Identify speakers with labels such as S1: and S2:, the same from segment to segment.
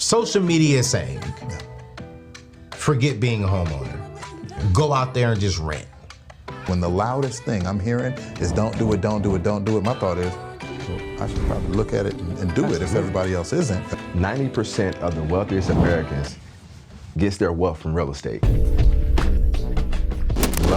S1: Social media is saying, forget being a homeowner. Go out there and just rent.
S2: When the loudest thing I'm hearing is don't do it, don't do it, don't do it, my thought is, well, I should probably look at it and do it if everybody else isn't.
S3: 90% of the wealthiest Americans gets their wealth from real estate.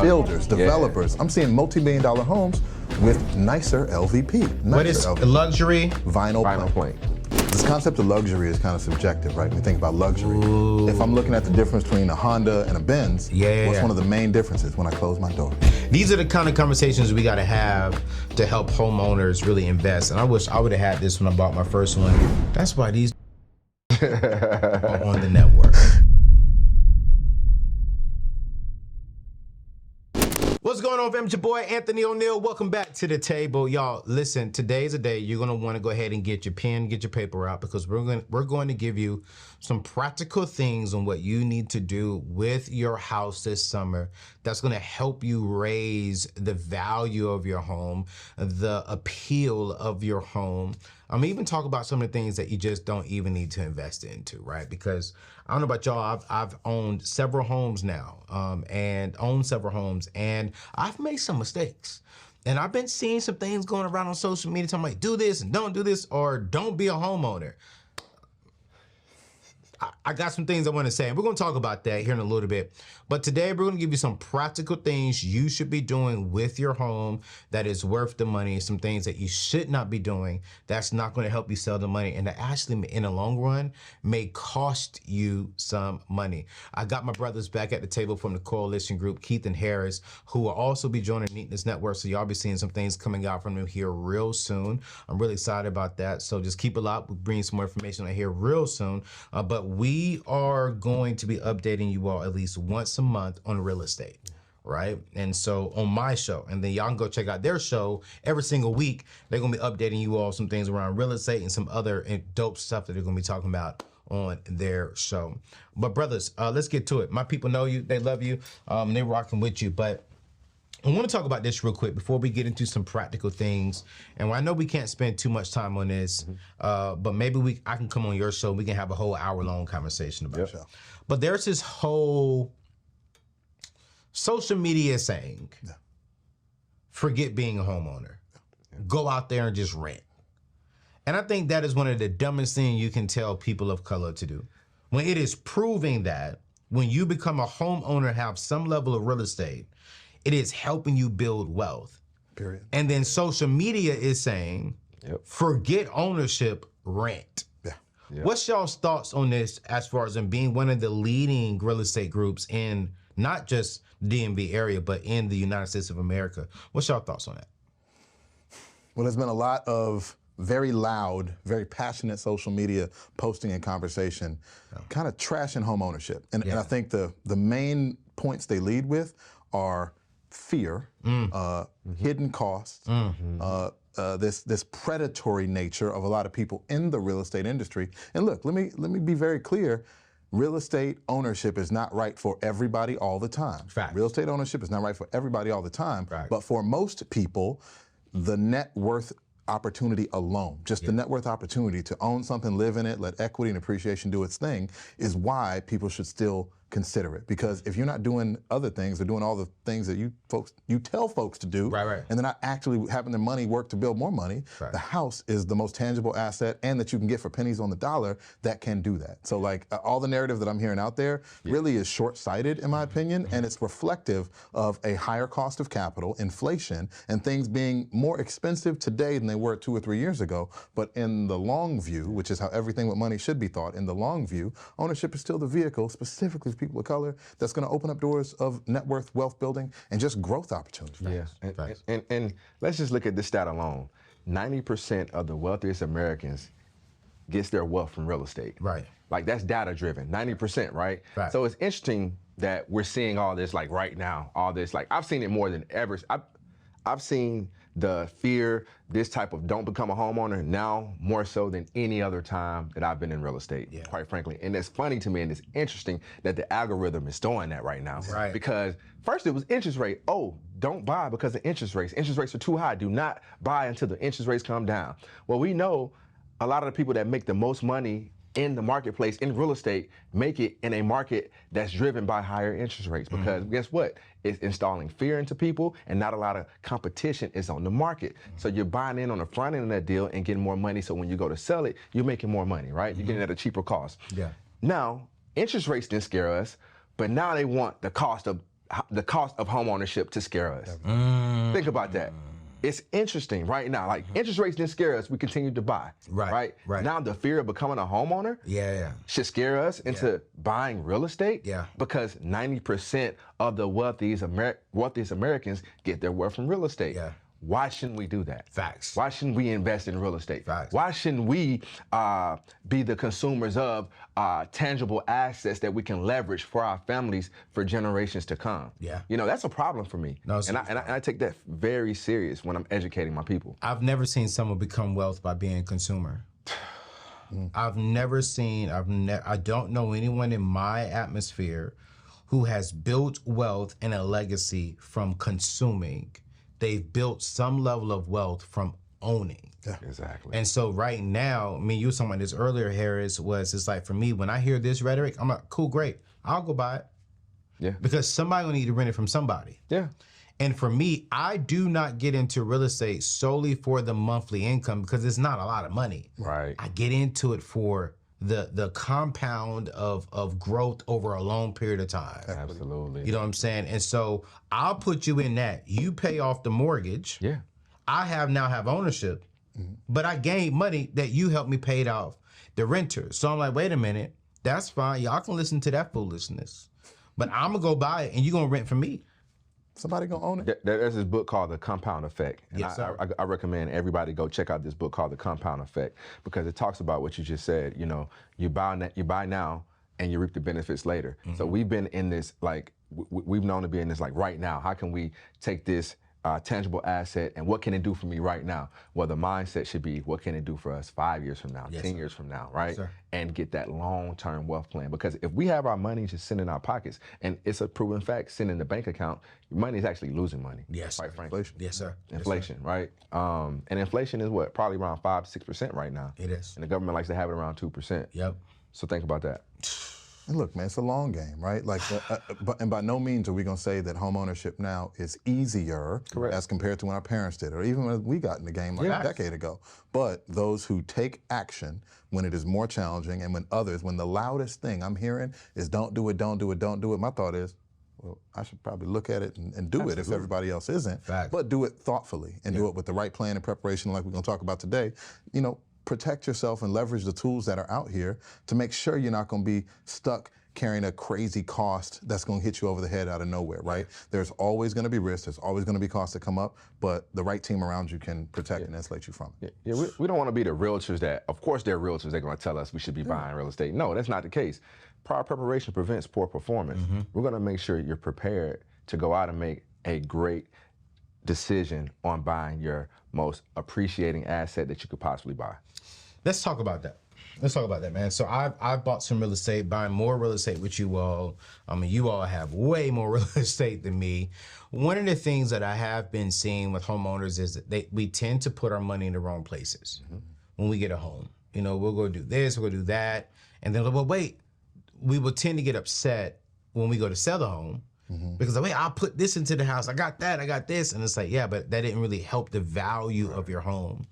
S2: Builders, developers, I'm seeing multi-million-dollar homes with nicer LVP.
S1: What is luxury?
S2: Vinyl plank. This concept of luxury is kind of subjective, right? When we think about luxury.
S1: Ooh.
S2: If I'm looking at the difference between a Honda and a Benz, what's one of the main differences when I close my door?
S1: These are the kind of conversations we got to have to help homeowners really invest. And I wish I would have had this when I bought my first one. That's why these are on the network. What's going on, fam? It's your boy, Anthony ONeal. Welcome back to the table. Y'all, listen, today's a day you're going to want to go ahead and get your pen, get your paper out, because we're going to give you some practical things on what you need to do with your house this summer that's going to help you raise the value of your home, the appeal of your home. I'm even talk about some of the things that you just don't even need to invest into, right? Because I don't know about y'all, I've owned several homes now, and I've made some mistakes. And I've been seeing some things going around on social media telling me, do this and don't do this, or don't be a homeowner. I got some things I want to say, and we're going to talk about that here in a little bit. But today, we're going to give you some practical things you should be doing with your home that is worth the money, some things that you should not be doing that's not going to help you sell the money, and that actually, in the long run, may cost you some money. I got my brothers back at the table from the coalition group, Keith and Harris, who will also be joining Neatness Network, so y'all be seeing some things coming out from them here real soon. I'm really excited about that, so just keep it locked. We'll bring some more information on here real soon, but we are going to be updating you all at least once a month on real estate, right? And so on my show, and then y'all can go check out their show every single week. They're gonna be updating you all some things around real estate and some other dope stuff that they're gonna be talking about on their show. But brothers, let's get to it. My people know you, they love you, they're rocking with you, but I want to talk about this real quick before we get into some practical things. And I know we can't spend too much time on this, but maybe I can come on your show. We can have a whole hour-long conversation about it. But there's this whole social media saying, forget being a homeowner. Go out there and just rent. And I think that is one of the dumbest things you can tell people of color to do. When it is proving that when you become a homeowner, have some level of real estate, it is helping you build wealth.
S2: Period.
S1: And then social media is saying, forget ownership, rent. What's y'all's thoughts on this as far as in being one of the leading real estate groups in not just the DMV area, but in the United States of America? What's y'all thoughts on that?
S2: Well, there's been a lot of very loud, very passionate social media posting and conversation, kind of trashing home ownership. And I think the main points they lead with are fear, hidden costs, this predatory nature of a lot of people in the real estate industry. And look, let me be very clear. Real estate ownership is not right for everybody all the time.
S1: Fact.
S2: Real estate ownership is not right for everybody all the time.
S1: Right.
S2: But for most people, the net worth opportunity alone, just the net worth opportunity to own something, live in it, let equity and appreciation do its thing, is why people should still consider it. Because if you're not doing other things, they're doing all the things that you tell folks to do, and they're not actually having their money work to build more money, the house is the most tangible asset and that you can get for pennies on the dollar that can do that. So like all the narrative that I'm hearing out there really is short-sighted in my opinion, and it's reflective of a higher cost of capital, inflation, and things being more expensive today than they were 2 or 3 years ago. But in the long view, which is how everything with money should be thought, in the long view, ownership is still the vehicle, specifically people of color, that's going to open up doors of net worth, wealth building, and just growth opportunities.
S3: And let's just look at this stat alone. 90% of the wealthiest Americans gets their wealth from real estate. Like that's data driven, 90%, right? So it's interesting that we're seeing all this like right now, all this, like I've seen it more than ever. I've seen the fear, this type of don't become a homeowner now more so than any other time that I've been in real estate, quite frankly. And it's funny to me and it's interesting that the algorithm is doing that right now. Because first it was interest rate. Oh, don't buy because of interest rates. Interest rates are too high. Do not buy until the interest rates come down. Well, we know a lot of the people that make the most money in the marketplace, in real estate, make it in a market that's driven by higher interest rates. Because guess what? It's installing fear into people, and not a lot of competition is on the market. So you're buying in on the front end of that deal and getting more money. So when you go to sell it, you're making more money, right? You're getting it at a cheaper cost.
S1: Yeah.
S3: Now, interest rates didn't scare us, but now they want the cost of home ownership to scare us. Think about that. It's interesting right now. Like, interest rates didn't scare us. We continued to buy. Right. Now the fear of becoming a homeowner should scare us into buying real estate. Because 90% of the wealthiest Americans get their wealth from real estate. Why shouldn't we do that?
S1: Facts.
S3: Why shouldn't we invest in real estate?
S1: Facts.
S3: Why shouldn't we be the consumers of tangible assets that we can leverage for our families for generations to come? You know, that's a problem for me.
S1: No,
S3: and I take that very serious when I'm educating my people.
S1: I've never seen someone become wealth by being a consumer. I don't know anyone in my atmosphere who has built wealth and a legacy from consuming. They've built some level of wealth from owning.
S3: Exactly.
S1: And so right now, I mean, you were talking about this earlier, Harris, it's like, for me, when I hear this rhetoric, I'm like, cool, great. I'll go buy it. Because somebody will need to rent it from somebody. And for me, I do not get into real estate solely for the monthly income, because it's not a lot of money. I get into it for the compound of growth over a long period of time.
S3: Absolutely.
S1: You know what I'm saying? And so I'll put you in that. You pay off the mortgage. I now have ownership, but I gained money that you helped me pay off the renter. So I'm like, wait a minute, that's fine. Y'all can listen to that foolishness, but I'm gonna go buy it and you're gonna rent from me.
S2: Somebody gonna own it.
S3: There's this book called The Compound Effect. And
S1: Yes, sir.
S3: I recommend everybody go check out this book called The Compound Effect, because it talks about what you just said. You know, you buy now and you reap the benefits later. So we've been in this, like, we've known to be in this, like, right now. How can we take this tangible asset and what can it do for me right now? Well, the mindset should be, what can it do for us 5 years from now, 10 years from now, right? And get that long-term wealth plan. Because if we have our money just sitting in our pockets, and it's a proven fact, sitting in the bank account, your money is actually losing money. Quite frankly.
S2: Inflation.
S1: Yes, sir.
S3: Inflation, right? And inflation is what? Probably around 5-6% right now.
S1: It is.
S3: And the government likes to have it around 2%. So think about that.
S2: And look, man, it's a long game, right? Like, and by no means are we going to say that home ownership now is easier as compared to when our parents did, or even when we got in the game like a decade ago. But those who take action when it is more challenging, and when the loudest thing I'm hearing is don't do it, don't do it, don't do it, my thought is, well, I should probably look at it and do it if everybody else isn't. But do it thoughtfully and do it with the right plan and preparation, like we're going to talk about today. You know, protect yourself and leverage the tools that are out here to make sure you're not going to be stuck carrying a crazy cost that's going to hit you over the head out of nowhere, right? There's always going to be risks. There's always going to be costs that come up, but the right team around you can protect and insulate you from it.
S3: We don't want to be the realtors that, of course, they're realtors. They're going to tell us we should be buying real estate. No, that's not the case. Prior preparation prevents poor performance. We're going to make sure you're prepared to go out and make a great decision on buying your most appreciating asset that you could possibly buy.
S1: Let's talk about that. Let's talk about that, man. So I've bought some real estate, buying more real estate with you all. I mean, you all have way more real estate than me. One of the things that I have been seeing with homeowners is that we tend to put our money in the wrong places when we get a home. You know, we'll go do this, we'll go do that. And then, well, wait, we will tend to get upset when we go to sell the home. Because, wait, I'll put this into the house. I got that, I got this. And it's like, yeah, but that didn't really help the value of your home.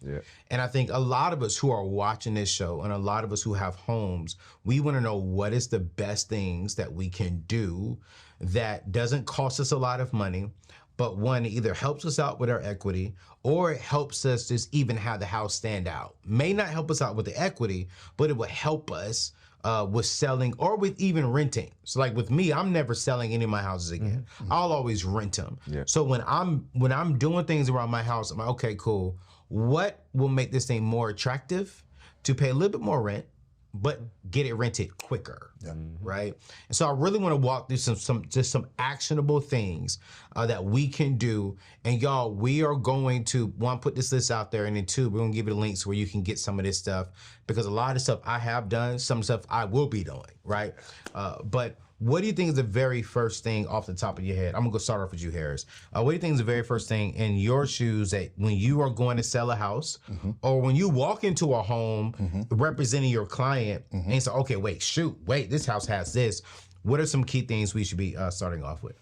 S1: And I think a lot of us who are watching this show, and a lot of us who have homes, we want to know what is the best things that we can do that doesn't cost us a lot of money, but one, either helps us out with our equity, or it helps us just even have the house stand out. May not help us out with the equity, but it will help us with selling or with even renting. So like with me, I'm never selling any of my houses again. I'll always rent them. So when I'm doing things around my house, I'm like, okay, cool. What will make this thing more attractive to pay a little bit more rent, but get it rented quicker, right? And so I really want to walk through some actionable things that we can do. And y'all, we are going to, one, put this list out there, and then two, we're gonna give you the links where you can get some of this stuff, because a lot of stuff I have done, some stuff I will be doing, right? But what do you think is the very first thing off the top of your head? I'm gonna go start off with you, Harris. What do you think is the very first thing in your shoes that when you are going to sell a house, or when you walk into a home representing your client and say, okay, wait, this house has this. What are some key things we should be starting off with?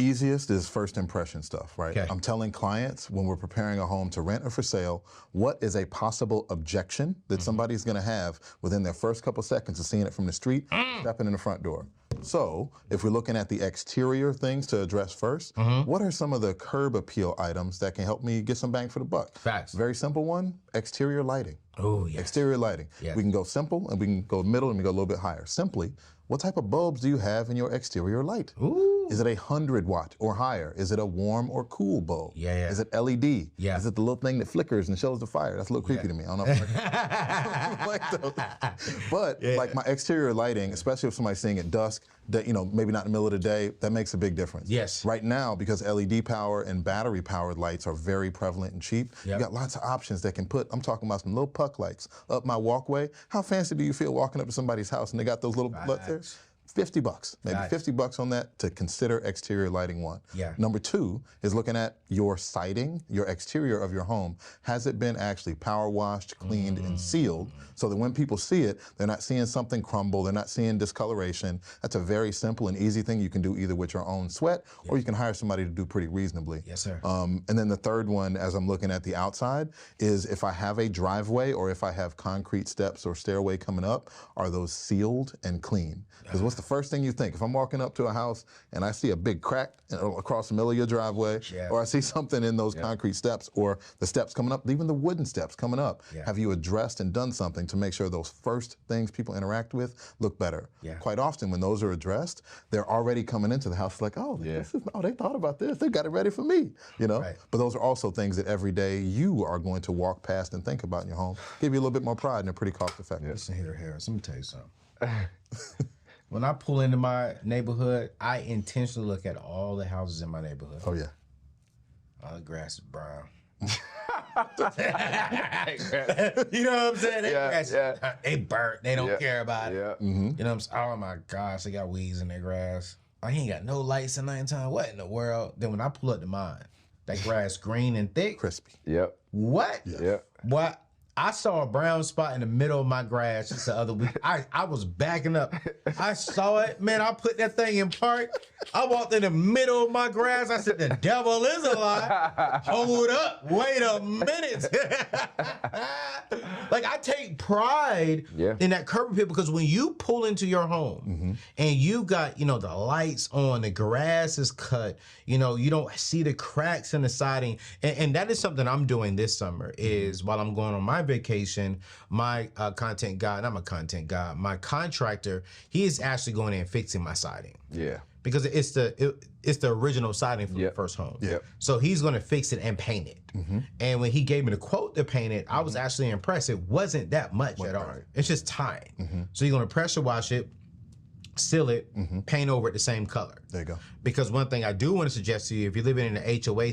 S2: Easiest is first impression stuff, right?
S1: Okay.
S2: I'm telling clients when we're preparing a home to rent or for sale, what is a possible objection that somebody's gonna have within their first couple seconds of seeing it from the street, stepping in the front door. So if we're looking at the exterior things to address first, what are some of the curb appeal items that can help me get some bang for the buck?
S1: Facts.
S2: Very simple one, exterior lighting.
S1: Oh, yes.
S2: Exterior lighting.
S1: Yes.
S2: We can go simple and we can go middle and we go a little bit higher. Simply, what type of bulbs do you have in your exterior light?
S1: Ooh.
S2: Is it a 100-watt or higher? Is it a warm or cool bulb?
S1: Yeah.
S2: Is it LED?
S1: Yeah.
S2: Is it the little thing that flickers and shows the fire? That's a little creepy to me. I don't know if I like those. But like my exterior lighting, especially if somebody's seeing at dusk, that, you know, maybe not in the middle of the day, that makes a big difference.
S1: Yes.
S2: Right now, because LED power and battery powered lights are very prevalent and cheap, you got lots of options that can put, I'm talking about some little puck lights up my walkway. How fancy do you feel walking up to somebody's house and they got those little lights there? $50, maybe $50 on that to consider exterior lighting one.
S1: Yeah.
S2: Number two is looking at your siding, your exterior of your home. Has it been actually power washed, cleaned, and sealed so that when people see it, they're not seeing something crumble, they're not seeing discoloration. That's a very simple and easy thing you can do either with your own sweat or you can hire somebody to do pretty reasonably.
S1: Yes, sir.
S2: And then the third one, as I'm looking at the outside, is if I have a driveway or if I have concrete steps or stairway coming up, are those sealed and clean? Because what's the first thing you think? If I'm walking up to a house and I see a big crack across the middle of your driveway, or I see something in those concrete steps or the steps coming up, even the wooden steps coming up, have you addressed and done something to make sure those first things people interact with look better? Quite often when those are addressed, they're already coming into the house like, oh, this is, oh, they thought about this. They got it ready for me, you know? But those are also things that every day you are going to walk past and think about in your home. Give you a little bit more pride and they're pretty cost effective.
S1: Listen here, Harris, let me tell you something. When I pull into my neighborhood, I intentionally look at all the houses in my neighborhood.
S2: Oh, yeah.
S1: All the grass is brown. You know what I'm saying? They burnt. They don't care about it. You know what I'm saying? Oh, my gosh, they got weeds in their grass. I ain't got no lights in nighttime. What in the world? Then when I pull up to mine, that grass green and thick.
S2: Crispy.
S1: What? What? I saw a brown spot in the middle of my grass just the other week. I was backing up. I saw it. Man, I put that thing in park. I walked in the middle of my grass. I said, the devil is alive. Hold up. Wait a minute. Like, I take pride in that curb appeal because when you pull into your home and you got, you know, the lights on, the grass is cut, you know, you don't see the cracks in the siding. And that is something I'm doing this summer is while I'm going on my vacation, my content guy, not my content guy, my contractor, he is actually going in and fixing my siding. Because it's the original siding from the first home. So he's going to fix it and paint it. And when he gave me the quote to paint it, I was actually impressed. It wasn't that much at all. It's just time. So you're going to pressure wash it, seal it, paint over it the same color.
S2: There you go.
S1: Because one thing I do want to suggest to you, if you're living in an HOA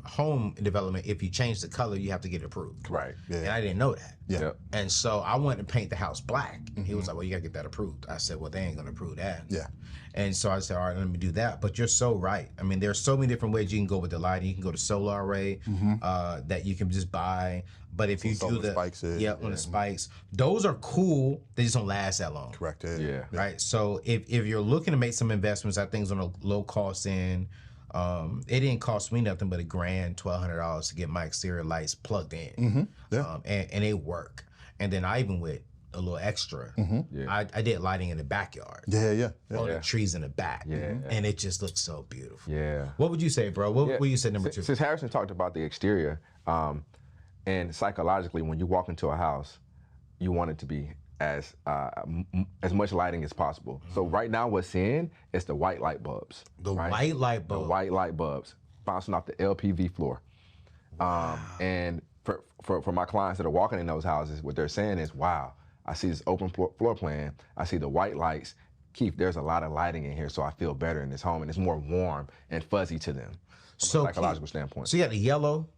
S1: home development, if you change the color, you have to get it approved. And I didn't know that. And so I wanted to paint the house black. And he was like, well, you got to get that approved. I said, well, they ain't going to approve that. And so I said, all right, let me do that. But you're so right. I mean, there's so many different ways you can go with the lighting. You can go to solar array that you can just buy. But if you do the
S2: spikes
S1: on the spikes, those are cool. They just don't last that long.
S2: Correct.
S1: Right. So if you're looking to make some investments, I think it's on a low cost end. It didn't cost me nothing but $1,000, $1,200 to get my exterior lights plugged in. And they work. And then I even went a little extra. I did lighting in the backyard. On the trees in the back. And it just looks so beautiful. What would you say, bro? What would you say number two?
S3: Since Harrison talked about the exterior, and psychologically, when you walk into a house, you want it to be as much lighting as possible. So right now what's in is the white light bulbs.
S1: White light bulbs.
S3: The white light bulbs bouncing off the LPV floor. And for my clients that are walking in those houses, what they're saying is, wow, I see this open floor plan. I see the white lights. Keith, there's a lot of lighting in here, so I feel better in this home, and it's more warm and fuzzy to them from a psychological standpoint.
S1: So you got the yellow.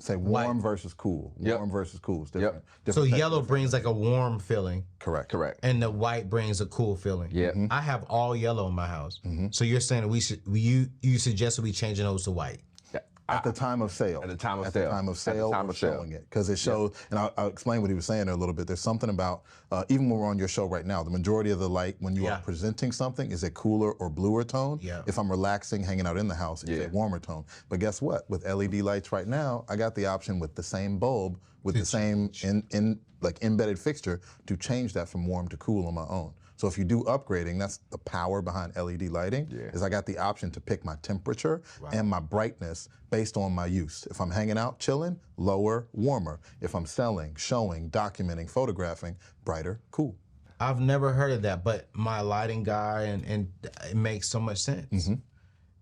S2: Say warm versus cool. Warm versus cool. It's different.
S1: So yellow brings like a warm feeling.
S2: Correct.
S1: And the white brings a cool feeling.
S3: Yeah.
S1: I have all yellow in my house. So you're saying that you suggest we changing those to white?
S2: At the time of sale.
S3: At the time of
S2: At
S3: sale.
S2: the time of sale, we're showing it. Because it shows, and I'll explain what he was saying there a little bit. There's something about, even when we're on your show right now, the majority of the light, when you are presenting something, is a cooler or bluer tone. If I'm relaxing, hanging out in the house, it's a warmer tone. But guess what? With LED lights right now, I got the option with the same bulb, with the same embedded fixture, to change that from warm to cool on my own. So if you do upgrading, that's the power behind LED lighting, is I got the option to pick my temperature and my brightness based on my use. If I'm hanging out, chilling, lower, warmer. If I'm selling, showing, documenting, photographing, brighter, cool.
S1: I've never heard of that, but my lighting guy, and it makes so much sense.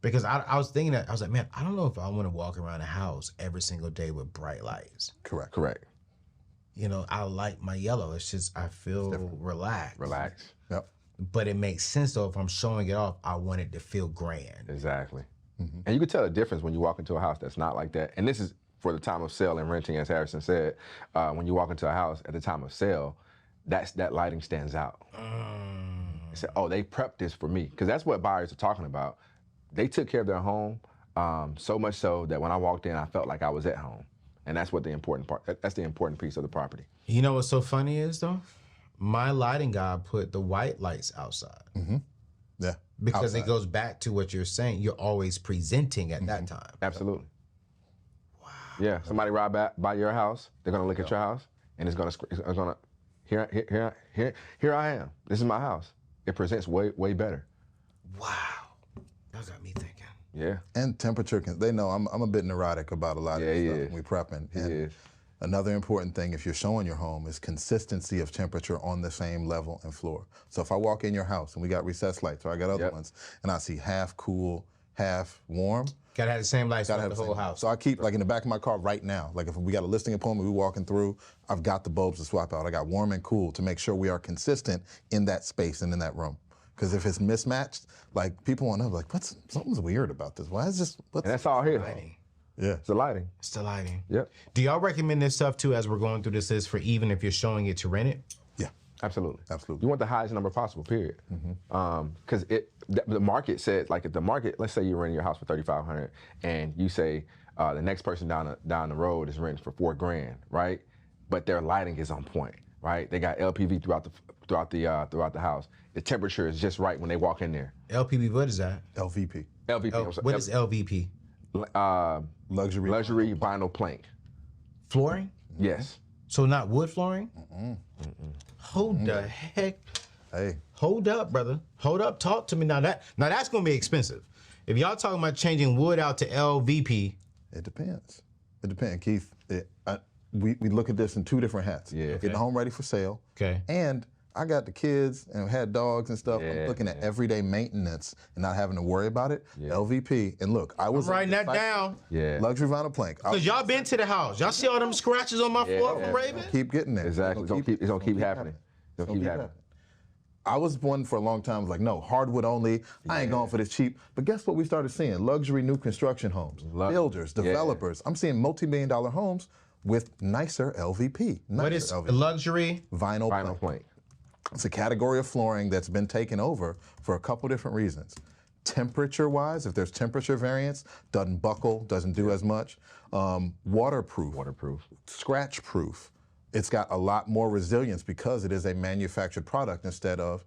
S1: Because I was thinking that, I was like, man, I don't know if I want to walk around the house every single day with bright lights.
S2: Correct.
S1: You know, I like my yellow. It's just, I feel relaxed.
S2: Yep.
S1: But it makes sense though, if I'm showing it off, I want it to feel grand.
S3: Exactly. And you can tell the difference when you walk into a house that's not like that. And this is for the time of sale and renting, as Harrison said. When you walk into a house at the time of sale, that lighting stands out. They say, oh, they prepped this for me. Because that's what buyers are talking about. They took care of their home, so much so that when I walked in, I felt like I was at home. And that's what the important part, that's the important piece of the property.
S1: You know what's so funny is though? My lighting guy put the white lights outside.
S2: Yeah.
S1: Because it goes back to what you're saying. You're always presenting at that time.
S3: Absolutely. Wow. Yeah. Somebody ride by your house. They're gonna look at your house, and it's gonna here I am. This is my house. It presents way better.
S1: Wow. That got me thinking.
S3: Yeah.
S2: And temperature they know I'm a bit neurotic about a lot of this stuff when we prepping. And another important thing, if you're showing your home, is consistency of temperature on the same level and floor. So if I walk in your house and we got recessed lights, or I got other ones, and I see half cool, half warm.
S1: Gotta have the same lights throughout the whole house.
S2: So I keep, like in the back of my car right now, like if we got a listing appointment, we walking through, I've got the bulbs to swap out. I got warm and cool to make sure we are consistent in that space and in that room. Because if it's mismatched, like people want to know, like, something's weird about this. Why is this?
S3: And that's all here.
S2: Yeah.
S3: It's the lighting.
S1: It's the lighting.
S3: Yep.
S1: Do y'all recommend this stuff too as we're going through this list for even if you're showing it to rent it?
S2: Yeah.
S3: Absolutely.
S2: Absolutely.
S3: You want the highest number possible, period. Because the market says, like if the market, let's say you're renting your house for $3,500 and you say the next person down the road is renting for $4,000, right? But their lighting is on point, right? They got LPV throughout the house. The temperature is just right when they walk in there.
S1: LPV, what is that?
S2: LVP.
S3: LVP.
S1: What is LVP?
S2: Luxury
S3: vinyl plank.
S1: Flooring?
S3: Yes.
S1: So not wood flooring? Hold the heck.
S2: Hey.
S1: Hold up, brother. Hold up. Talk to me now. That's gonna be expensive. If y'all talking about changing wood out to LVP.
S2: It depends. It depends, Keith. We look at this in two different hats.
S3: Yeah.
S2: Getting the home ready for sale.
S1: Okay.
S2: And I got the kids and had dogs and stuff. I'm looking at everyday maintenance and not having to worry about it. LVP. And look, I was
S1: writing that down.
S3: Yeah.
S2: Luxury vinyl plank.
S1: Because y'all been to the house. Y'all see all them scratches on my floor from Raven?
S2: Keep getting there.
S3: Exactly. It's gonna keep happening. It's gonna keep happening.
S2: I was one for a long time, was like, no, hardwood only. I ain't going for this cheap. But guess what we started seeing? Luxury new construction homes, builders, developers. I'm seeing multi-million-dollar homes with nicer LVP.
S1: What is luxury?
S2: Vinyl plank. It's a category of flooring that's been taken over for a couple different reasons. Temperature-wise, if there's temperature variance, doesn't buckle, doesn't do as much. Waterproof. Scratch-proof. It's got a lot more resilience because it is a manufactured product instead of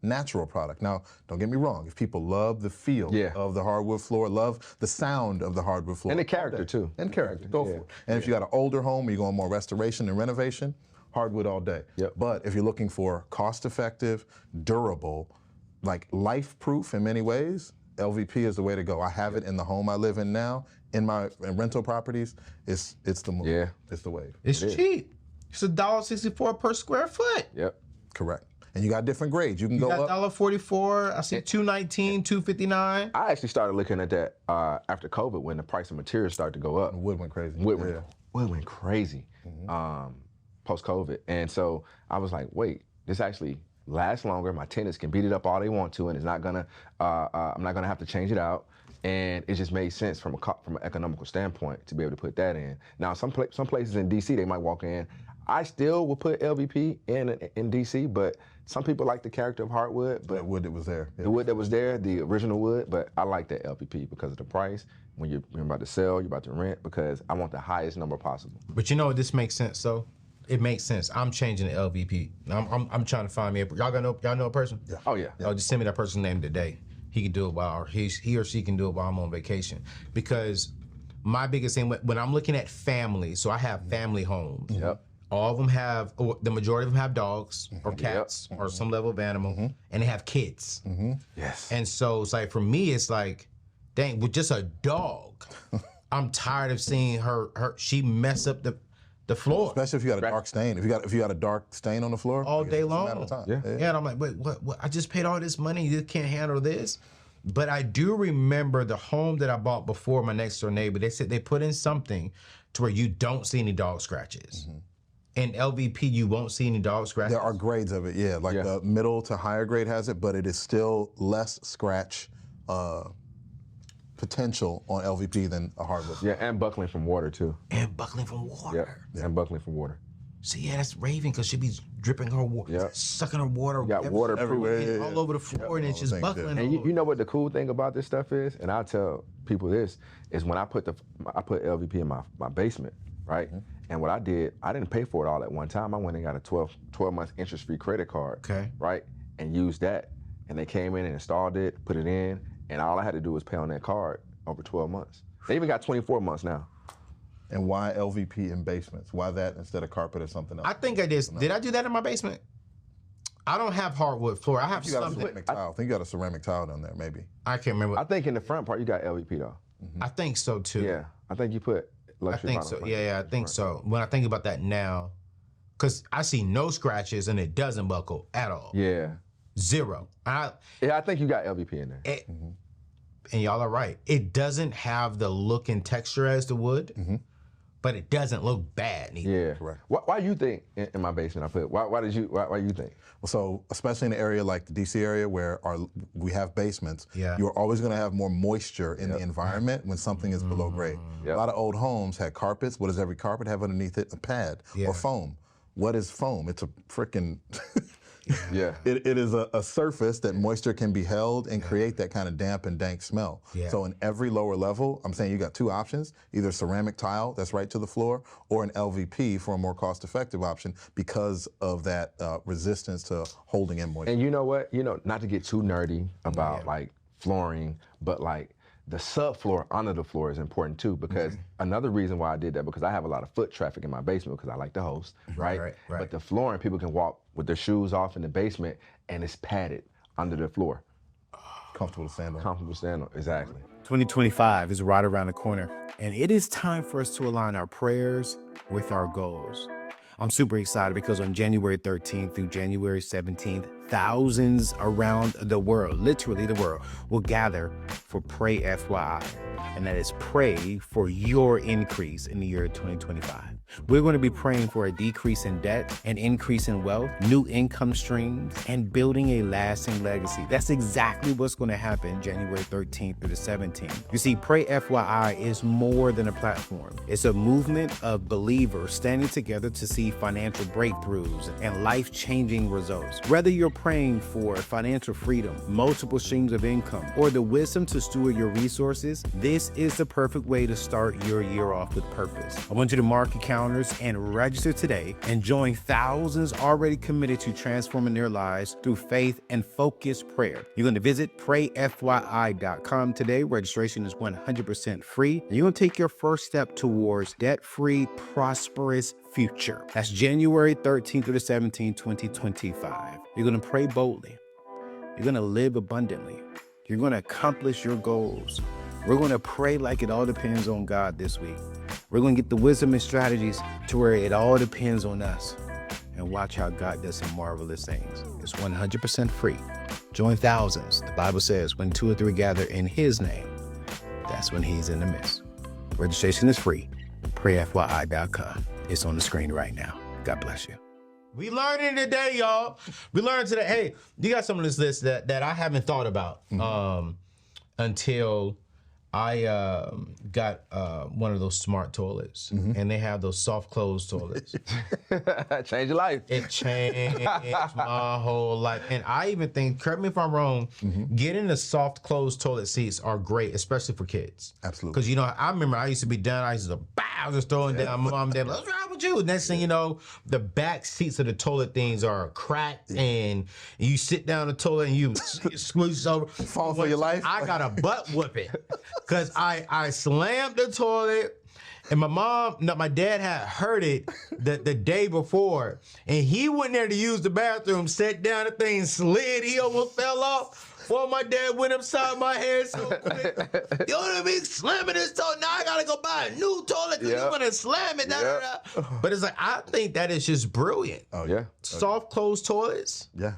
S2: natural product. Now, don't get me wrong. If people love the feel of the hardwood floor, love the sound of the hardwood floor.
S3: And the character, too.
S2: And character. Go for it. And if you got an older home, you're going more restoration and renovation, hardwood all day. But if you're looking for cost-effective, durable, like life-proof in many ways, LVP is the way to go. I have it in the home I live in now, in my rental properties. It's the move.
S3: Yeah.
S2: It's the wave.
S1: It's cheap. It's $1.64 per square foot.
S3: Yep.
S2: Correct. And you got different grades. You can go up.
S1: $1.44. I see $2.19, $2.59.
S3: I actually started looking at that after COVID when the price of materials started to go up.
S2: Wood went crazy.
S3: Wood went crazy post-COVID. And so I was like, wait, this actually lasts longer. My tenants can beat it up all they want to, and it's not gonna. I'm not gonna have to change it out. And it just made sense from an economical standpoint to be able to put that in. Now, some places in DC, they might walk in. I still will put LVP in DC, but some people like the character of hardwood. But
S2: the wood that was there.
S3: The wood that was there, the original wood, but I like that LVP because of the price. When you're about to sell, you're about to rent, because I want the highest number possible.
S1: But you know, this makes sense, so it makes sense. I'm changing the LVP. I'm trying to find me y'all know a person?
S2: Yeah.
S3: Oh yeah.
S1: Oh, just send me that person's name today. He can do it while, or he or she can do it while I'm on vacation. Because my biggest thing, when I'm looking at families, so I have family homes.
S3: Yep.
S1: All of them have, or the majority of them have dogs or cats or some level of animal, and they have kids.
S3: Yes.
S1: And so it's like, for me, it's like, dang, with just a dog, I'm tired of seeing she mess up the floor.
S2: Especially if you got a dark stain. If you got a dark stain on the floor,
S1: all day long.
S2: It's a matter of time.
S1: Yeah, and I'm like, wait, what? I just paid all this money. You can't handle this. But I do remember the home that I bought before my next door neighbor. They said they put in something to where you don't see any dog scratches. In LVP, you won't see any dog scratches.
S2: There are grades of it, yeah. Like the middle to higher grade has it, but it is still less scratch potential on LVP than a hardwood.
S3: Yeah, and buckling from water too.
S1: And buckling from water.
S3: Yeah, and buckling from water.
S1: See, yeah, that's Raven, because she be dripping her water, sucking her water.
S3: You got waterproof
S1: all over the floor, and it's just buckling.
S3: And you know what the cool thing about this stuff is, and I tell people this, is when I put LVP in my basement, right? And what I didn't pay for it all at one time. I went and got a 12-month interest-free credit card, right? And used that. And they came in and installed it, put it in, and all I had to do was pay on that card over 12 months. They even got 24 months now.
S2: And why LVP in basements? Why that instead of carpet or something else?
S1: I think I did. Did I do that in my basement? I don't have hardwood floor. I have
S2: you got
S1: something.
S2: a ceramic tile. I think you got a ceramic tile down there, maybe.
S1: I can't remember.
S3: I think in the front part you got LVP though.
S1: I think so too.
S3: Yeah, I think you put luxury.
S1: I think so. Yeah, I think so. When I think about that now, because I see no scratches and it doesn't buckle at all.
S3: Yeah.
S1: Zero.
S3: I think you got LVP in there.
S1: And y'all are right. It doesn't have the look and texture as the wood, but it doesn't look bad either.
S3: Yeah. Correct. Why you think in my basement I put? Why you think?
S2: Well, so especially in an area like the DC area where we have basements, you're always going to have more moisture in the environment when something is below grade. A lot of old homes had carpets. What does every carpet have underneath it? A pad or foam. What is foam? It's a freaking It is a surface that moisture can be held and create that kind of damp and dank smell. So in every lower level, I'm saying you got two options, either ceramic tile that's right to the floor or an LVP for a more cost-effective option because of that resistance to holding in moisture.
S3: And you know what? Not to get too nerdy about like flooring, but like the subfloor under the floor is important too, because another reason why I did that, because I have a lot of foot traffic in my basement because I like to host, right? But the flooring, people can walk with their shoes off in the basement and it's padded under the floor.
S2: Comfortable to stand on.
S3: Comfortable to stand on, exactly.
S4: 2025 is right around the corner, and it is time for us to align our prayers with our goals. I'm super excited because on January 13th through January 17th, thousands around the world, literally the world, will gather for Pray FYI. And that is pray for your increase in the year 2025. We're going to be praying for a decrease in debt, an increase in wealth, new income streams, and building a lasting legacy. That's exactly what's going to happen January 13th through the 17th. You see, Pray FYI is more than a platform. It's a movement of believers standing together to see financial breakthroughs and life-changing results. Whether you're praying for financial freedom, multiple streams of income, or the wisdom to steward your resources, this is the perfect way to start your year off with purpose. I want you to mark your calendars and register today and join thousands already committed to transforming their lives through faith and focused prayer. You're going to visit prayfyi.com today. Registration is 100% free. And you're going to take your first step towards debt-free, prosperous future. That's January 13th through the 17th, 2025. You're going to pray boldly. You're going to live abundantly. You're going to accomplish your goals. We're going to pray like it all depends on God this week. We're going to get the wisdom and strategies to where it all depends on us. And watch how God does some marvelous things. It's 100% free. Join thousands. The Bible says when 2 or 3 gather in his name, that's when he's in the midst. Registration is free. PrayFYI.com. It's on the screen right now. God bless you.
S1: We learning today, y'all. We learned today. Hey, you got some of this list that I haven't thought about until I got one of those smart toilets, and they have those soft close toilets.
S3: Change your life.
S1: It changed my whole life. And I even think, correct me if I'm wrong, getting the soft closed toilet seats are great, especially for kids.
S2: Absolutely.
S1: Because, you know, I remember I used to be done, I used to bow, just throwing down. My mom and dad, what's wrong with you? Next thing you know, the back seats of the toilet things are cracked, and you sit down the toilet and you squeeze over.
S2: Fall for your life.
S1: I got a butt whooping because I slammed the toilet. And my dad had heard it the day before, and he went there to use the bathroom, sat down, the thing slid, he almost fell off. Well, my dad went upside my head so quick. You know what I mean? Slamming this toilet. Now I gotta go buy a new toilet because you're gonna slam it. But it's like, I think that is just brilliant.
S2: Oh, yeah.
S1: Soft closed toilets.
S2: Yeah.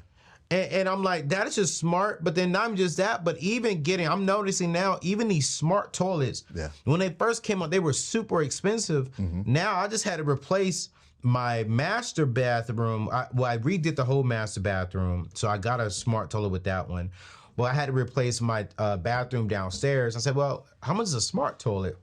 S1: And I'm like, that is just smart. But then not just that, but even I'm noticing now, even these smart toilets, when they first came out, they were super expensive. Now I just had to replace my master bathroom. I redid the whole master bathroom. So I got a smart toilet with that one. Well, I had to replace my bathroom downstairs. I said, well, how much is a smart toilet?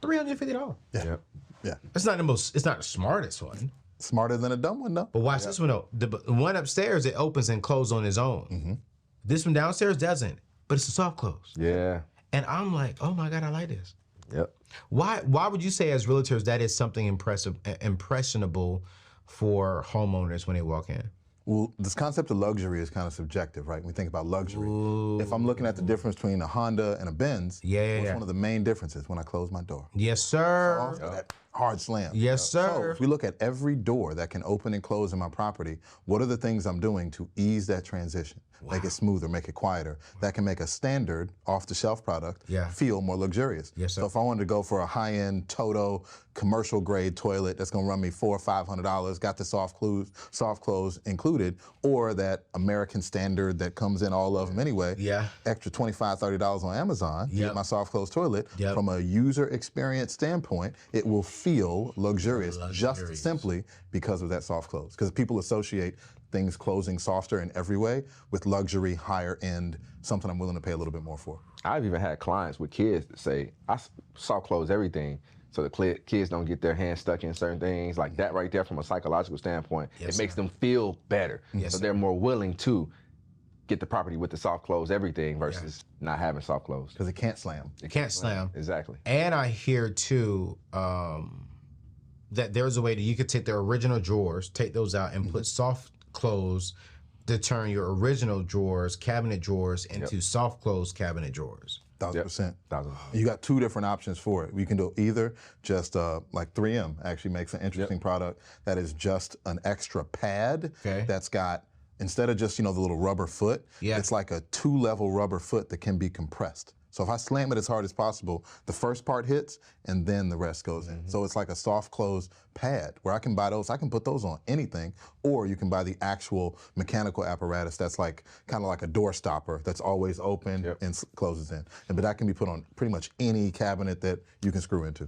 S1: $350.
S2: Yeah.
S1: It's not the smartest one.
S2: Smarter than a dumb one, though.
S1: But watch this one, though. The one upstairs, it opens and closes on its own. This one downstairs doesn't, but it's a soft close.
S3: Yeah.
S1: And I'm like, oh my God, I like this.
S3: Yep.
S1: Why would you say as realtors that is something impressionable for homeowners when they walk in?
S2: Well, this concept of luxury is kind of subjective, right? When we think about luxury. Ooh. If I'm looking at the difference between a Honda and a Benz, what's one of the main differences? When I close my door.
S1: Yes, sir.
S2: That hard slam.
S1: Yes, sir.
S2: So if we look at every door that can open and close in my property, what are the things I'm doing to ease that transition? Wow. Make it smoother, make it quieter. That can make a standard off-the-shelf product feel more luxurious.
S1: Yes, sir.
S2: So if I wanted to go for a high-end Toto commercial grade toilet that's gonna run me $400 or $500, got the soft close included, or that American standard that comes in all of them anyway, extra $25, $30 on Amazon to get my soft close toilet, from a user experience standpoint, it will feel luxurious just simply because of that soft close. Because people associate things closing softer in every way with luxury, higher end, something I'm willing to pay a little bit more for.
S3: I've even had clients with kids that say, I soft close everything so the kids don't get their hands stuck in certain things. Like that right there, from a psychological standpoint, it makes them feel better. So they're more willing to get the property with the soft close everything versus not having soft close.
S2: Because it can't slam.
S1: It can't slam.
S3: Exactly.
S1: And I hear too, that there's a way that you could take the original drawers, take those out and put soft close to turn your original drawers, cabinet drawers, into soft close cabinet drawers.
S2: 1,000%. You got two different options for it. You can do either just like 3M actually makes an interesting product that is just an extra pad that's got, instead of just, the little rubber foot, it's like a 2-level rubber foot that can be compressed. So if I slam it as hard as possible, the first part hits and then the rest goes in. So it's like a soft close pad where I can buy those. I can put those on anything, or you can buy the actual mechanical apparatus that's like kind of like a door stopper that's always open and closes in. But that can be put on pretty much any cabinet that you can screw into.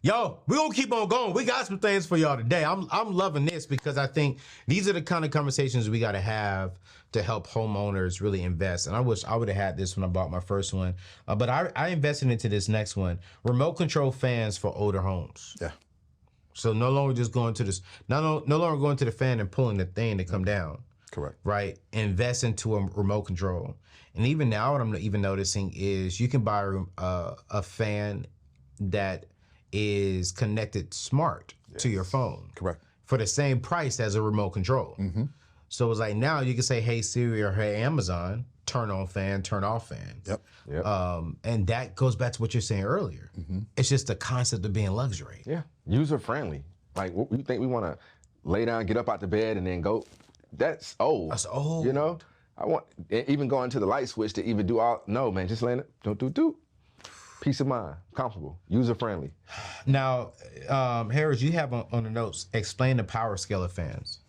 S1: Yo, we're gonna keep on going. We got some things for y'all today. I'm loving this because I think these are the kind of conversations we gotta have to help homeowners really invest. And I wish I would have had this when I bought my first one. But I invested into this next one. Remote control fans for older homes.
S2: Yeah.
S1: So no longer just going to this, no longer going to the fan and pulling the thing to come down.
S2: Correct.
S1: Right? Invest into a remote control. And even now what I'm even noticing is you can buy a fan that is connected smart to your phone.
S2: Correct.
S1: For the same price as a remote control. So it's like now you can say, hey Siri or hey Amazon, turn on fan, turn off fan. And that goes back to what you're saying earlier. It's just the concept of being luxury.
S3: Yeah, user friendly. Like, what, you think we want to lay down, get up out the bed, and then go? That's old.
S1: That's old.
S3: I want even going to the light switch to even do all. No, man, just land it. Don't do. Peace of mind, comfortable, user friendly.
S1: Now, Harris, you have on the notes, explain the power scale of fans.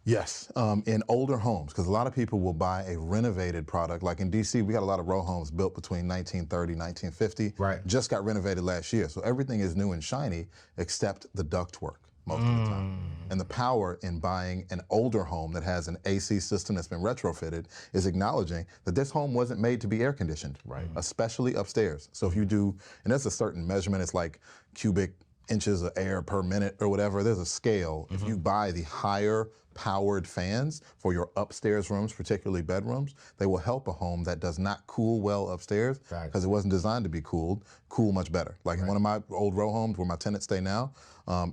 S2: Yes, in older homes, because a lot of people will buy a renovated product. Like in DC, we got a lot of row homes built between 1930, 1950.
S1: Right.
S2: Just got renovated last year. So everything is new and shiny except the ductwork. most of the time. And the power in buying an older home that has an AC system that's been retrofitted is acknowledging that this home wasn't made to be air conditioned, right? Especially upstairs. So if you do, and that's a certain measurement, it's like cubic inches of air per minute or whatever, there's a scale. If you buy the higher powered fans for your upstairs rooms, particularly bedrooms, they will help a home that does not cool well upstairs because it wasn't designed to be cooled, cool much better. Like in one of my old row homes where my tenants stay now,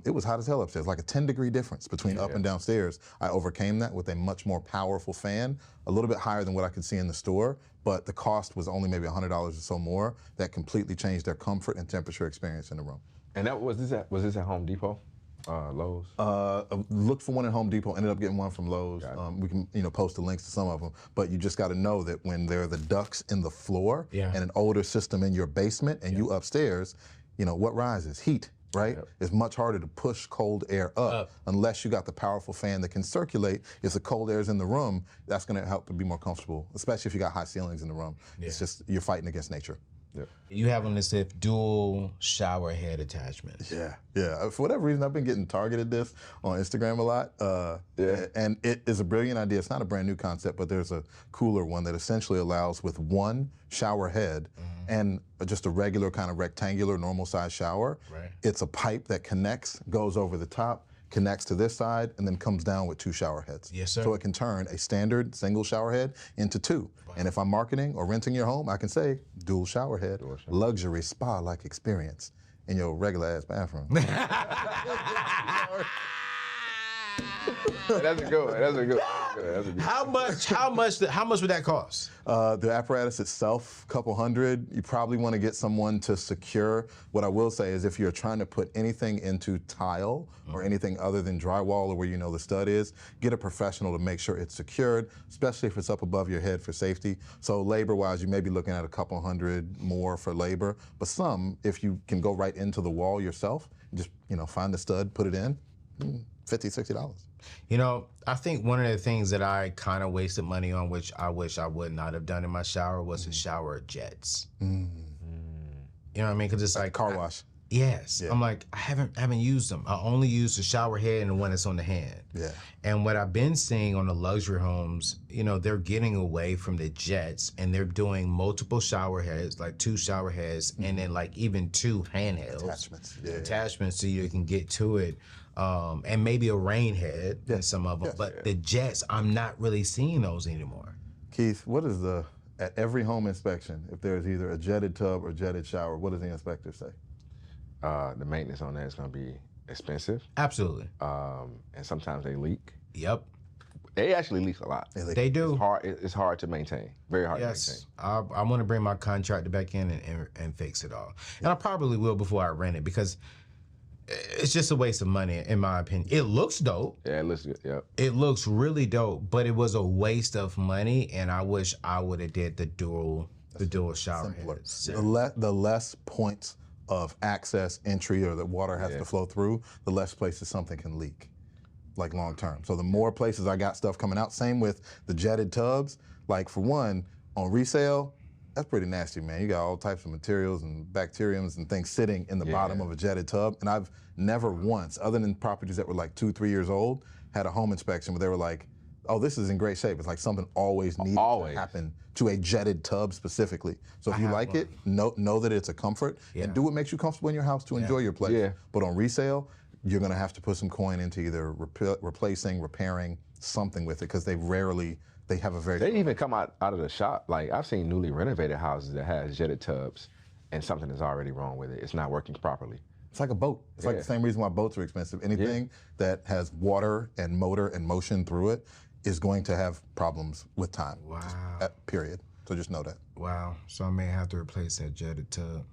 S2: it was hot as hell upstairs, like a 10-degree difference between up and downstairs. I overcame that with a much more powerful fan, a little bit higher than what I could see in the store, but the cost was only maybe $100 or so more. That completely changed their comfort and temperature experience in the room.
S3: And that was this at Home Depot? Lowe's?
S2: Looked for one at Home Depot, ended up getting one from Lowe's. We can post the links to some of them, but you just got to know that when there are the ducts in the floor and an older system in your basement and you upstairs, what rises? Heat, right? It's much harder to push cold air up unless you got the powerful fan that can circulate. If the cold air is in the room, that's going to help to be more comfortable, especially if you got high ceilings in the room. It's just, you're fighting against nature.
S1: You have on this dual shower head attachments.
S2: Yeah. For whatever reason, I've been getting targeted this on Instagram a lot. And it is a brilliant idea. It's not a brand new concept, but there's a cooler one that essentially allows with one shower head and just a regular kind of rectangular, normal size shower. It's a pipe that connects, goes over the top, connects to this side, and then comes down with 2 shower heads.
S1: Yes, sir.
S2: So it can turn a standard single shower head into 2. And if I'm marketing or renting your home, I can say dual shower head, luxury spa-like experience in your regular ass bathroom.
S3: That's a good one. That's a good one.
S1: How much would that cost?
S2: The apparatus itself, a couple hundred. You probably want to get someone to secure. What I will say is if you're trying to put anything into tile or anything other than drywall or where the stud is, get a professional to make sure it's secured, especially if it's up above your head for safety. So labor-wise, you may be looking at a couple hundred more for labor, but some, if you can go right into the wall yourself, just find the stud, put it in, $50, $60.
S1: I think one of the things that I kind of wasted money on, which I wish I would not have done in my shower, was the shower jets. You know what I mean? Because it's like
S2: car wash.
S1: Yes. I'm like, I haven't used them. I only use the shower head and the one that's on the hand. And what I've been seeing on the luxury homes, they're getting away from the jets and they're doing multiple shower heads, like 2 shower heads, and then like even 2 handhelds. Attachments so you can get to it. And maybe a rain head in some of them. But the jets, I'm not really seeing those anymore.
S2: Keith, what is at every home inspection, if there's either a jetted tub or jetted shower, what does the inspector say?
S3: The maintenance on that is going to be expensive.
S1: Absolutely.
S3: And sometimes they leak.
S1: Yep.
S3: They actually leak a lot.
S1: They do.
S3: It's hard to maintain. Very hard to maintain.
S1: I want to bring my contractor back in and fix it all. And I probably will before I rent it because it's just a waste of money, in my opinion. It looks dope.
S3: Yeah, it looks good. Yep.
S1: It looks really dope, but it was a waste of money, and I wish I would have did the dual shower heads.
S2: The less points of access, entry, or that water has to flow through, the less places something can leak, like long term. So the more places I got stuff coming out, same with the jetted tubs. Like for one, on resale, that's pretty nasty, man. You got all types of materials and bacteriums and things sitting in the bottom of a jetted tub. And I've never once, other than properties that were like 2-3 years old, had a home inspection where they were like, oh, this is in great shape. It's like something always needs to happen to a jetted tub specifically. So if you like it, know that it's a comfort and do what makes you comfortable in your house to enjoy your place. But on resale, you're gonna have to put some coin into either replacing, repairing, something with it, because they have a very...
S3: They even come out of the shop. Like, I've seen newly renovated houses that has jetted tubs and something is already wrong with it. It's not working properly.
S2: It's like a boat. It's like the same reason why boats are expensive. Anything that has water and motor and motion through it is going to have problems with time.
S1: Wow.
S2: Period. So just know that.
S1: Wow. So I may have to replace that jetted tub.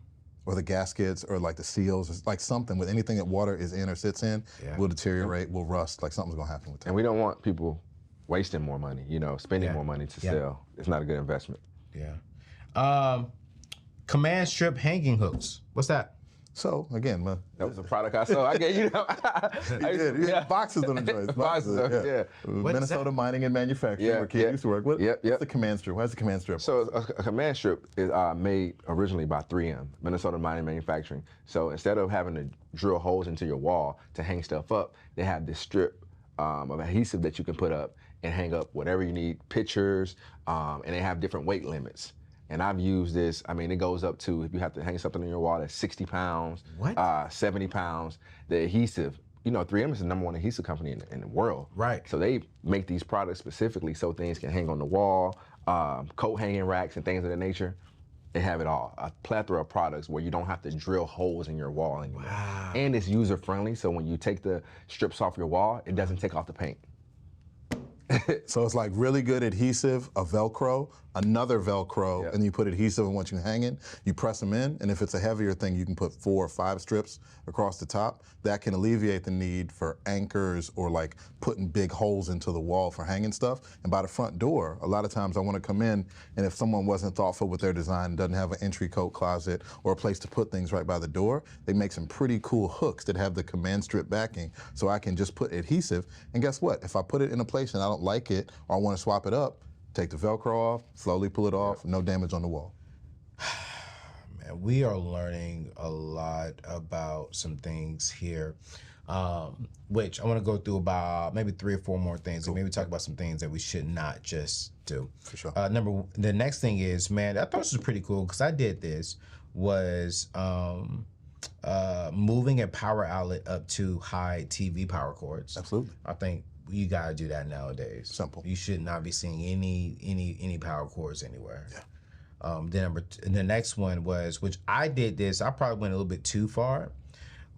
S2: Or the gaskets, or like the seals, it's like something with anything that water is in or sits in will deteriorate, will rust, like something's gonna happen with time.
S3: And we don't want people wasting more money, spending more money to sell. It's not a good investment.
S1: Command strip hanging hooks. What's that?
S2: So again,
S3: that was a product I saw. I gave you.
S2: You did. Yeah. Boxes on the joints.
S3: Boxes.
S2: Minnesota Mining and Manufacturing, where Kid used to work. What's the command strip? What's the command strip?
S3: So a command strip is made originally by 3M, Minnesota Mining and Manufacturing. So instead of having to drill holes into your wall to hang stuff up, they have this strip of adhesive that you can put up and hang up whatever you need, pictures, and they have different weight limits. And I've used this, I mean, it goes up to, if you have to hang something on your wall that's 60 pounds, 70 pounds. The adhesive, 3M is the #1 adhesive company in the world.
S1: Right.
S3: So they make these products specifically so things can hang on the wall, coat hanging racks and things of that nature. They have it all. A plethora of products where you don't have to drill holes in your wall anymore.
S1: Wow.
S3: And it's user friendly, so when you take the strips off your wall, it doesn't take off the paint.
S2: So it's like really good adhesive, a Velcro, another Velcro, and you put adhesive in what you hang in, you press them in, and if it's a heavier thing, you can put 4 or 5 strips across the top. That can alleviate the need for anchors or like putting big holes into the wall for hanging stuff. And by the front door, a lot of times I want to come in, and if someone wasn't thoughtful with their design, doesn't have an entry coat closet or a place to put things right by the door, they make some pretty cool hooks that have the command strip backing, so I can just put adhesive, and guess what? If I put it in a place and I don't like it or I want to swap it up, take the Velcro off, slowly pull it off, no damage on the wall.
S1: Man, we are learning a lot about some things here, which I want to go through about maybe 3 or 4 more things, and maybe talk about some things that we should not just do.
S2: For sure.
S1: The next thing is, man, I thought this was pretty cool because I did this, was moving a power outlet up to high TV power cords.
S2: Absolutely.
S1: I think you gotta do that nowadays.
S2: Simple.
S1: You should not be seeing any power cords anywhere.
S2: Yeah.
S1: The next one was, which I did this, I probably went a little bit too far,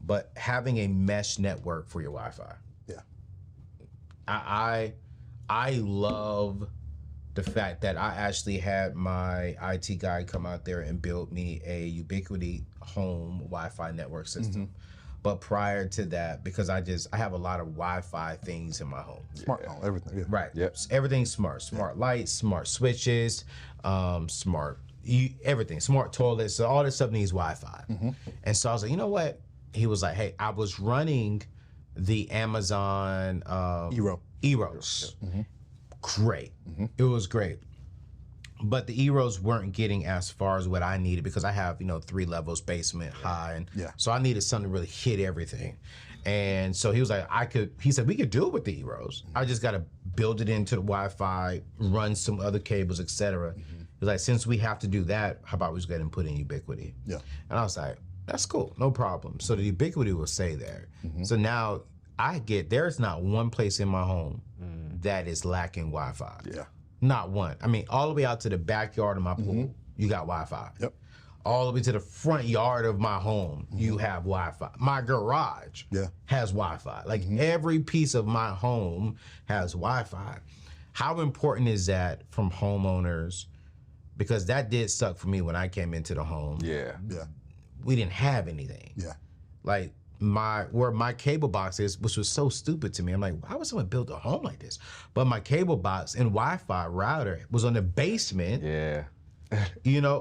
S1: but having a mesh network for your Wi-Fi.
S2: Yeah.
S1: I love the fact that I actually had my IT guy come out there and build me a Ubiquiti home Wi-Fi network system. Mm-hmm. But prior to that, because I have a lot of Wi-Fi things in my home.
S2: Smart home, everything. Yeah.
S1: Right. Yep. Everything's smart. Smart lights, smart switches, everything. Smart toilets. So all this stuff needs Wi-Fi. Mm-hmm. And so I was like, you know what? He was like, hey, I was running the Amazon Eros. Mm-hmm. Great. Mm-hmm. It was great. But the Eros weren't getting as far as what I needed because I have, 3 levels, basement, high. And so I needed something to really hit everything. And so he was like, he said, we could do it with the Eros. I just got to build it into the Wi-Fi, run some other cables, etc. Mm-hmm. He was like, since we have to do that, how about we just go ahead and put in Ubiquiti? Yeah. And I was like, that's cool, no problem. So the Ubiquiti will stay there. Mm-hmm. So now there's not one place in my home that is lacking Wi-Fi.
S2: Yeah.
S1: Not one. I mean, all the way out to the backyard of my pool, you got Wi-Fi. Yep. All the way to the front yard of my home, you have Wi-Fi. My garage has Wi-Fi. Like every piece of my home has Wi-Fi. How important is that from homeowners? Because that did suck for me when I came into the home.
S2: Yeah. Yeah.
S1: We didn't have anything. Yeah. Like where my cable box is, which was so stupid to me. I'm like, why would someone build a home like this? But my cable box and Wi-Fi router was on the basement. Yeah.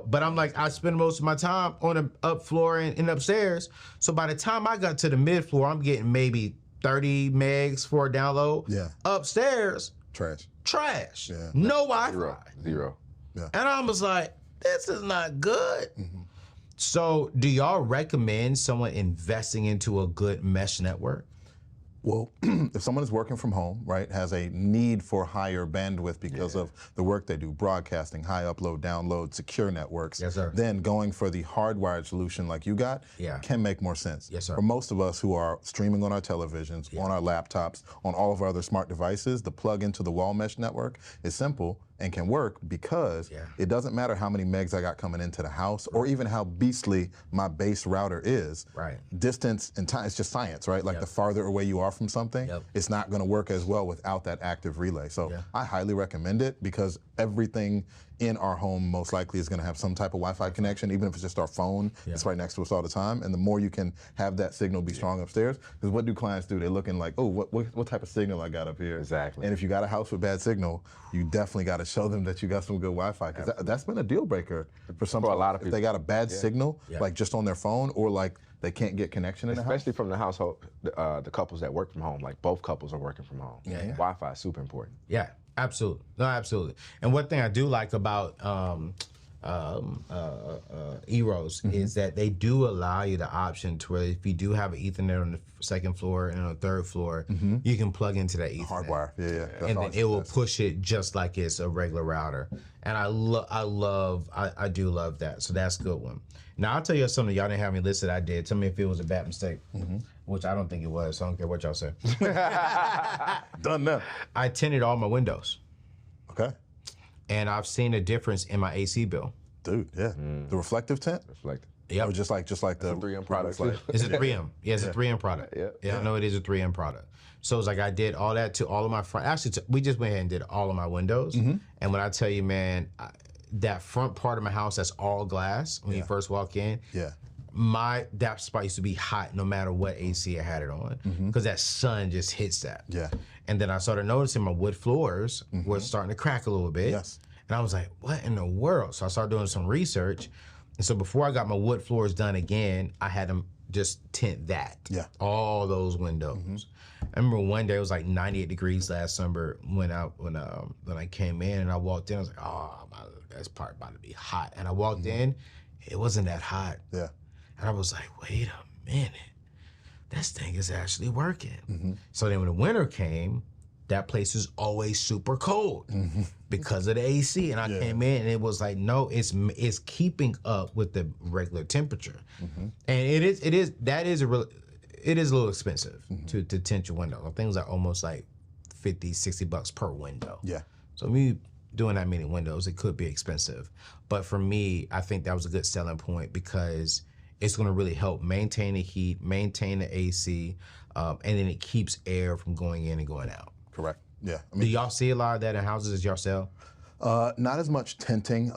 S1: But I'm like, I spend most of my time on the up floor and upstairs. So by the time I got to the mid floor, I'm getting maybe 30 megs for a download. Yeah. Upstairs, trash. Yeah. No Wi-Fi.
S3: Zero.
S1: Yeah. And I was like, this is not good. Mm-hmm. So do y'all recommend someone investing into a good mesh network?
S2: Well, if someone is working from home, right, has a need for higher bandwidth because of the work they do, broadcasting, high upload, download, secure networks, then going for the hardwired solution like you got can make more sense. Yes, sir. For most of us who are streaming on our televisions, on our laptops, on all of our other smart devices, the plug into the wall mesh network is simple and can work because it doesn't matter how many megs I got coming into the house or even how beastly my base router is. Right. Distance and time, it's just science, right? Like the farther away you are from something, it's not gonna work as well without that active relay. So I highly recommend it because everything in our home most likely is gonna have some type of Wi-Fi connection, even if it's just our phone, it's right next to us all the time. And the more you can have that signal be strong upstairs, because what do clients do? They're looking like, oh, what type of signal I got up here? Exactly. And if you got a house with bad signal, you definitely gotta show them that you got some good Wi-Fi, because that's been a deal breaker for some
S3: for a lot of
S2: people.
S3: people.
S2: If they got a bad signal, like just on their phone, or like they can't get connection in the house.
S3: Especially from the household, the couples that work from home, like both couples are working from home.
S1: Yeah.
S3: Wi-Fi is super important.
S1: Yeah, absolutely. No, absolutely. And one thing I do like about E-Rose is that they do allow you the option to where if you do have an Ethernet on the second floor and on the third floor, you can plug into that Ethernet.
S2: Hardwire, yeah.
S1: And then it will push it just like it's a regular router. And I do love that. So that's a good one. Now I'll tell you something y'all didn't have me listed. I did. Tell me if it was a bad mistake, which I don't think it was. So I don't care what y'all say.
S2: Done now.
S1: I tinted all my windows.
S2: Okay.
S1: And I've seen a difference in my AC bill.
S2: Dude, yeah. The reflective tint?
S3: Reflective.
S1: Yeah.
S2: Or just like the
S3: 3M product.
S1: It's a 3M. Yeah, it's a 3M product. Yeah, I know it is a 3M product. So it's like I did all that to all of my front. Actually, we just went ahead and did all of my windows. And when I tell you, man, that front part of my house that's all glass when you first walk in.
S2: Yeah.
S1: That spot used to be hot no matter what AC I had it on because that sun just hits that.
S2: Yeah.
S1: And then I started noticing my wood floors were starting to crack a little bit.
S2: Yes.
S1: And I was like, what in the world? So I started doing some research. And so before I got my wood floors done again, I had them just tint that.
S2: Yeah.
S1: All those windows. I remember one day it was like 98 degrees last summer when I came in and I walked in. I was like, oh, that's part about to be hot. And I walked in, it wasn't that hot.
S2: Yeah.
S1: And I was like, wait a minute, this thing is actually working. So then when the winter came, that place is always super cold because of the AC. And I came in and it was like, no, it's keeping up with the regular temperature. And it is a little expensive to tint your window. I think it was like almost like $50-$60 per window.
S2: Yeah.
S1: So me doing that many windows, it could be expensive. But for me, I think that was a good selling point because it's going to really help maintain the heat, maintain the AC, and then it keeps air from going in and going out.
S2: Correct. Yeah.
S1: Do y'all see a lot of that in houses as y'all sell?
S2: Not as much tinting,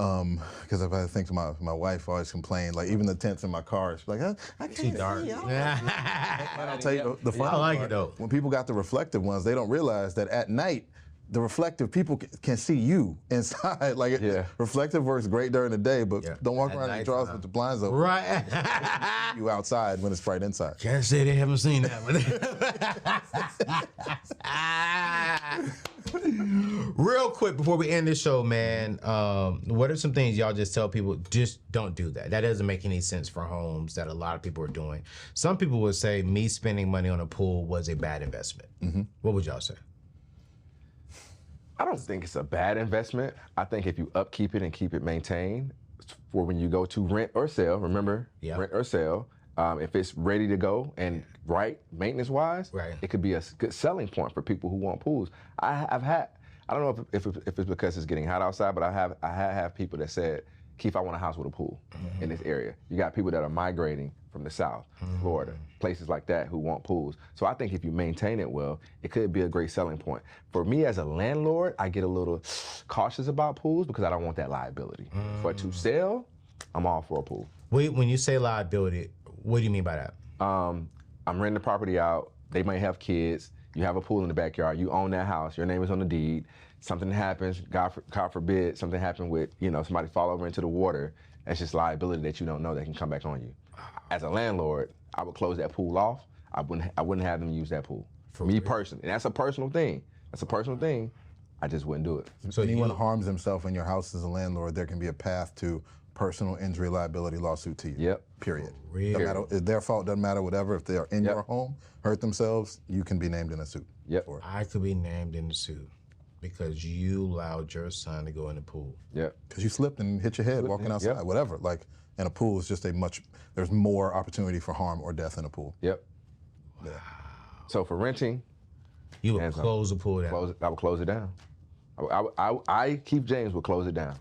S2: because if I think to my wife always complained, like even the tints in my car, she's like, I can't see
S1: dark.
S2: I'll tell you the fun
S1: I like
S2: part,
S1: it though.
S2: when people got the reflective ones, they don't realize that at night, the reflective people can see you inside. Like reflective works great during the day, but don't walk around in your drawers with the blinds open.
S1: Right.
S2: You outside when it's bright inside.
S1: Can't say they haven't seen that one. Real quick before we end this show, man, what are some things y'all just tell people, just don't do that? That doesn't make any sense for homes that a lot of people are doing. Some people would say me spending money on a pool was a bad investment. What would y'all say?
S3: I don't think it's a bad investment. I think if you upkeep it and keep it maintained, for when you go to rent or sell, remember, rent or sell, if it's ready to go and maintenance-wise, it could be a good selling point for people who want pools. I don't know if it's because it's getting hot outside, but I have people that said, Keith, I want a house with a pool in this area. You got people that are migrating from the South, Florida, places like that who want pools. So I think if you maintain it well, it could be a great selling point. For me as a landlord, I get a little cautious about pools because I don't want that liability. But to sell, I'm all for a pool.
S1: When you say liability, what do you mean by that?
S3: I'm renting the property out. They might have kids. You have a pool in the backyard. You own that house. Your name is on the deed. Something happens, God forbid, something happened with, somebody fall over into the water. That's just liability that you don't know that can come back on you. As a landlord, I would close that pool off. I wouldn't have them use that pool. For me personally, and that's a personal thing. I just wouldn't do it.
S2: So if anyone harms themselves in your house as a landlord, there can be a path to personal injury liability lawsuit to you.
S3: Yep.
S2: Period. Doesn't matter, it's their fault, doesn't matter, whatever. If they are in your home, hurt themselves, you can be named in a suit.
S3: Yep.
S1: I could be named in the suit because you allowed your son to go in the pool.
S3: Yep.
S2: Because you slipped and hit your head walking outside, whatever. Like, and a pool is just there's more opportunity for harm or death in a pool.
S3: Yep.
S2: Yeah.
S3: So for renting,
S1: you would close the pool down.
S3: I would close it down. Keith James would close it down.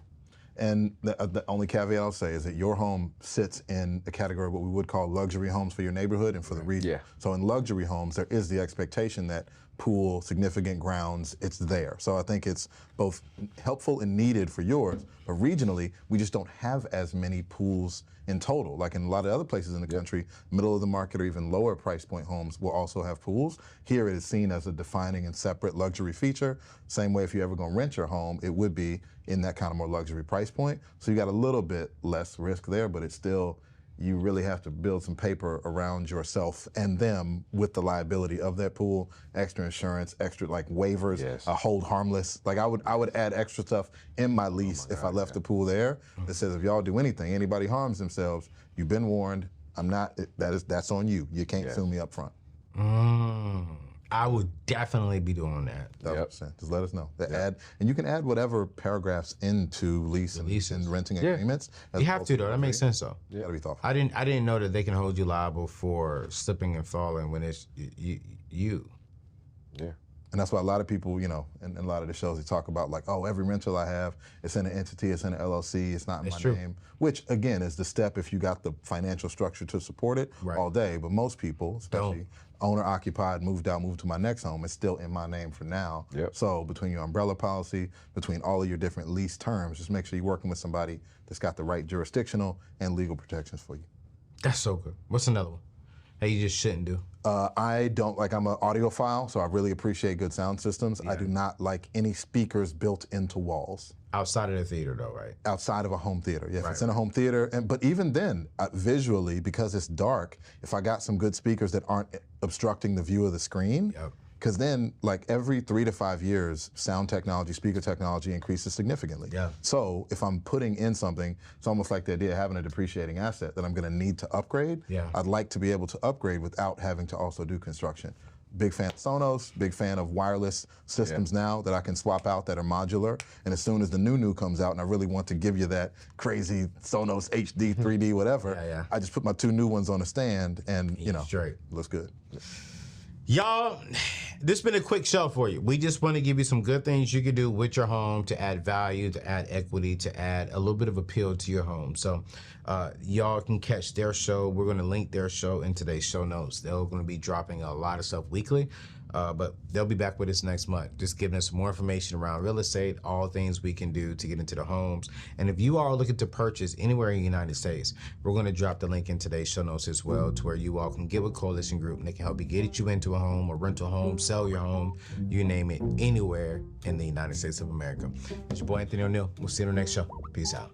S2: And the only caveat I'll say is that your home sits in a category of what we would call luxury homes for your neighborhood and for the region.
S3: Yeah.
S2: So in luxury homes, there is the expectation that pool, significant grounds, it's there. So I think it's both helpful and needed for yours, but regionally, we just don't have as many pools in total. Like in a lot of other places in the country, middle of the market or even lower price point homes will also have pools. Here it is seen as a defining and separate luxury feature. Same way if you're ever gonna rent your home, it would be in that kind of more luxury price point. So you got a little bit less risk there, but it's still, you really have to build some paper around yourself and them with the liability of that pool, extra insurance, extra like waivers, hold harmless. Like I would add extra stuff in my lease if I left the pool there that says if y'all do anything, anybody harms themselves, you've been warned. That's on you. You can't sue me up front.
S1: I would definitely be doing that.
S2: 100%. Just let us know. And you can add whatever paragraphs into leases and renting agreements.
S1: You have to though. That makes sense though.
S2: You gotta be thoughtful.
S1: I didn't know that they can hold you liable for slipping and falling when it's you.
S3: Yeah.
S2: And that's why a lot of people, you know, in a lot of the shows they talk about like, oh, every rental I have, it's in an entity, it's in an LLC, it's not in my name. Which again is the step if you got the financial structure to support it all day. But most people, especially owner occupied, moved out, moved to my next home, it's still in my name for now. So between your umbrella policy, between all of your different lease terms, just make sure you're working with somebody that's got the right jurisdictional and legal protections for you.
S1: That's so good. What's another one that you just shouldn't do?
S2: I don't like, I'm an audiophile, so I really appreciate good sound systems. I do not like any speakers built into walls.
S1: Outside of the theater though, right?
S2: Outside of a home theater, if it's in a home theater. But even then, visually, because it's dark, if I got some good speakers that aren't obstructing the view of the screen, because then like every 3 to 5 years, sound technology, speaker technology increases significantly. So if I'm putting in something, it's almost like the idea of having a depreciating asset that I'm gonna need to upgrade. I'd like to be able to upgrade without having to also do construction. Big fan of Sonos, big fan of wireless systems now that I can swap out that are modular. And as soon as the new comes out and I really want to give you that crazy Sonos HD, 3D, whatever, I just put my 2 new ones on a stand and, you know, looks good.
S1: Y'all, this has been a quick show for you. We just want to give you some good things you can do with your home to add value, to add equity, to add a little bit of appeal to your home. So y'all can catch their show. We're going to link their show in today's show notes. They're going to be dropping a lot of stuff weekly. But they'll be back with us next month, just giving us more information around real estate, all things we can do to get into the homes. And if you are looking to purchase anywhere in the United States, we're going to drop the link in today's show notes as well, to where you all can get with Coalition Group and they can help you get you into a home or rent a home, sell your home, you name it, anywhere in the United States of America. It's your boy Anthony ONeal. We'll see you in the next show. Peace out.